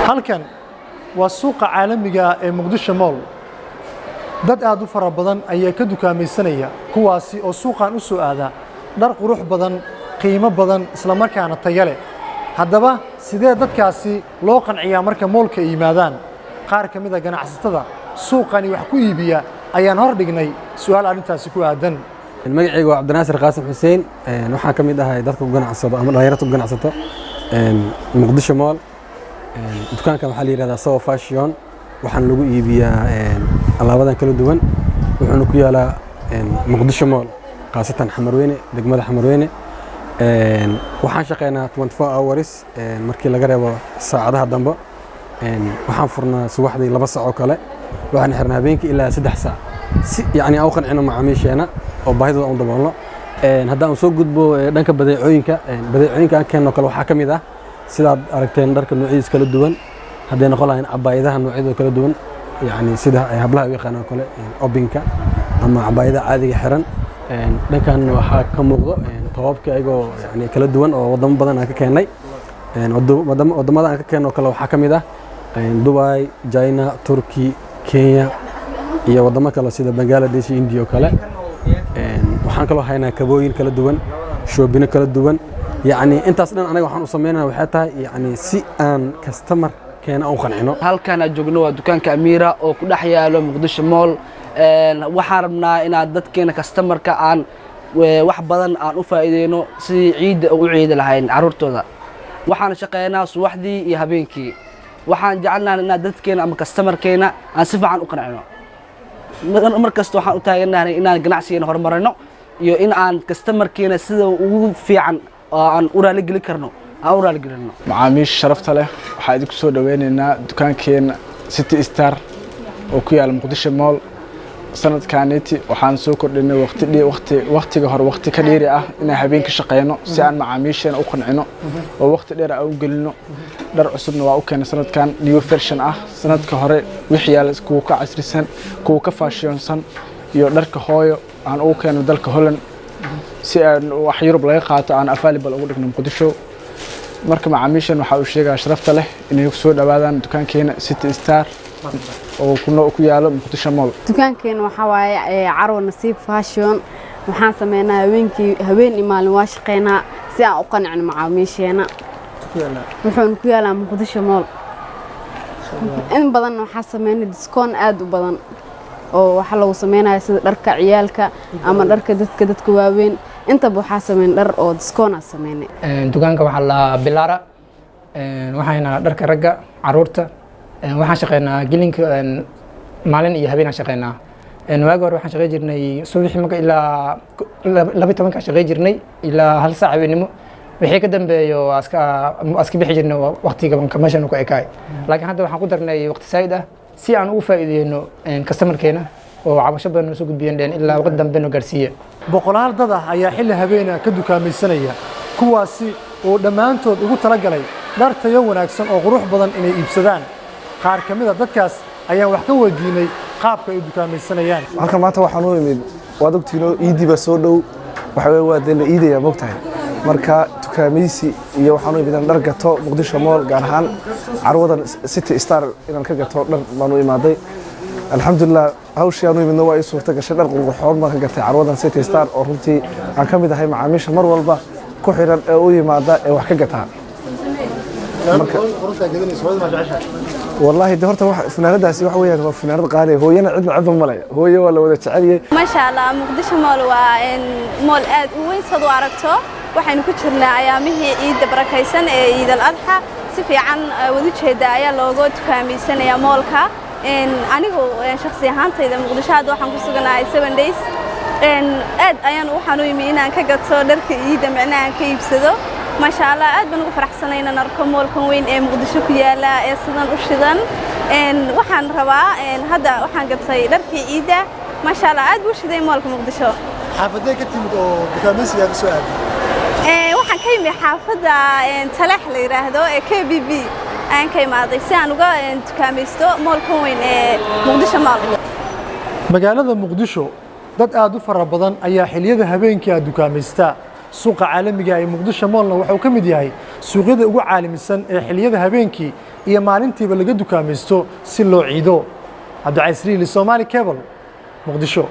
halkan waa suuqa caalamiga ah ee Muqdisho Mall. dad aad u fara badan ayaa ka dukaamaysanaya kuwaasi oo suuqan u soo aada dhar qurux badan, qiimo badan, isla markaana tayo leh. haddaba sidee dadkaasi loo qanciyaa marka moolka yimaadaan? qaar ka mid ah ganacsatada suuqani wax ku iibiya ayaan hor dhignay su'aal arrintaasi ku aadan. magacaygu waa Cabdinaasir Qaasim Xuseen, waxaan ka mid ahay dadka ganacsado ama dhalinyarada ganacsato Muqdisho Mall. dukaankan waxaa la yiraahdaa Sawa Fashion, waxaan lagu iibiyaa alaabadan kala duwan. wuxuuna ku yaalaa Muqdisho Mall, qaasatan Xamarweyne, degmada Xamarweyne. waxaan shaqeynaa 24 hours markii laga reebo saacadaha dambe. waxaan furnaa subaxdii 2 saac oo kale, waxaan xirnaa habeenkii ilaa 3 saac si yani aan u qancino macaamiisheena oo baahidooda u daboolno. haddaan soo gudbo dhanka badeecooyinka aan keenno kale waxaa ka mid ah sidaad aragteen dharka noocyadiisa kala duwan, hadday noqon lahayn cabaayadaha noocyadooda kala duwan, yani sida ay hablaha u yaqaanaan oo kale obinka ama cabaayadaha caadiga xiran. dhankan waxaa ka muuqdo toobabka ayagoo yani kala duwan oo wadamo badan aan ka keennay. wadamada aan ka keenno kale waxaa ka mid ah Dubai, China, Turkey, Kenya iyo wadamo kale sida Bangladesh iyo India oo kale. waxaan kaloo haynaa kabooyin kala duwan, shoobino kala duwan. يعني intaas dhan anaga waxaan u sameeynaa waxay tahay yani si aan customer keena u qancino. halkan aan joogno waa dukaanka Amira oo ku dhex yaalo Muqdisho Mall. waxaan rabnaa inaad dadkeena customerka aan wax badan aan u faa'iideyno si ciid u ciidi lahayn caruurtooda. waxaan shaqeynaa subaxdii iyo habeenkii. waxaan jecelnahay inaad dadkeena ama customerkeena aan si fiican u qancino. markasta waxaan u taaganahay inaan ganacsigeena horumarino iyo in aan customerkeena sida ugu fiican aan u raali gelin karno aan u raali gelino. macaamiisha sharafta leh waxaan idinku soo dhaweynaynaa dukaankeena City Star oo ku yaala Muqdisho Mall. sanadkaaniti waxaan soo kordhinay waqtiga hore waqti ka dheeri ah inaan habeenka shaqeyno si aan macaamiisheena u qancino oo waqti dheer aan u gelino. dhar cusubna waa u keenay sanadkan new version ah. sanadka hore wixii yaala kuwa ka casrisan, kuwa ka fashionsan iyo dharka hooyo aan ugu keeno dalka Holland si aan wax Yurub laga qaato aan available ugu dhigno Muqdisho. marka macaamiishan waxa uu sheegaa sharafta leh inay ku soo dhawaadaan dukaankeena City Star oo ku yaalo Muqdisho Mall. dukaankeena waxa waaye Carwo Nasiib Fashion. waxaan sameynaa habeen iyo maalin waa shaqeynaa si aan u qancino macaamiisheena. wuxuuna ku yaalaa Muqdisho Mall. in badan waxaan sameynaa discount aad u badan oo waxa lagu sameeynaa sida dharka ciyaalka ama dharka dadka waaweyn. inta waxaa sameyn dhar oo discount ah sameynay. dukaanka waxa la Bilara, waxayna dharka ragga, caruurta. waxaan shaqeynaa gelinka maalin iyo habeen aan shaqeynaa. waagi hore waxaan shaqeyn jirnay subaxii marka ilaa 12 ka shaqeyn jirnay ilaa 1 saac habeenimo. wixii ka dambeeyo aska bixi jirnay waqtiga meeshan ku ekaay. laakiin hadda waxaan ku darnay waqti saayid ah si aan ugu faa'iideyno customerkeena oo cabasho badan soo gudbiyeen ilaa waqti dambe noo gaarsiiye. boqolaal dad ah ayaa xilli habeena ka dukaamaysanaya kuwaasi oo dhammaantood ugu talagalay dhar tayo wanaagsan oo qurux badan inay iibsadaan. qaar ka mid ah dadkaas ayaan wax ka weydiinay qaabka ay dukaamaysanayaan. halkan maanta waxaan u imid waad ogtiino iidiba soo dhow waxa weeye waa dana iidaya moogtahay. marka dukaamaysi iyo waxaan u imid dhar gato Muqdisho Mall, gaar ahaan carwadan City Star inaan ka gato dhar baan u imaaday. alxamdulillah hawshii aan u imidna waa ii suurta gashay dhar qurxoon baan ka gatay carwadan City Star oo runtii aan ka mid ahay macaamiisha mar walba ku xiran ee u yimaada ee wax ka gataa. والله ده هرت فنانadaasi wax weeyaan waa fanaanad qaali hooyana cid macab ma leh hooyo waa la wada jecel yahay. ma sha Allah Muqdisho Mall waa mall aad u weyn soo aragto. waxaynu ku jirnaa ayaamihii ciida barakaysan ee Ciid al-Adha. si fiican wada jeeda ayaa looga dukaamaysanaya mallka. anigu shakhsi ahaantayda Muqdisho aad waxaan ku suganahay 7 days. aad ayaan waxaan u yimid inaan ka gato dharka ciida macnaa ka iibsado. ما شاء الله أد بنقول فرح سنين نركب مول كوين مقدشو كيالا سدان وشدان وحن ربا هذا وحن قد صيدر في إيده ما شاء الله أد وشدين مول مقدشو. حافظة كتير دكاميسي هذا السؤال. وحن كيمي حافظة تلاح لي رهدو KBB أنا كيم عادي سان وقا دكاميستو مول كوين مقدشو مال. magaalada Muqdisho dad aad u fara badan ayaa xilliyada habeenkii dukaamaysta suuqa caalamiga ee muqdisho moolna wuxuu ka mid yahay suuqyada ugu caalamisan ee xilliyada habeenkii iyo maalintiiba laga dukaamaysto si loo ciido. Cabdi Caysriili, Somali Cable, Muqdisho.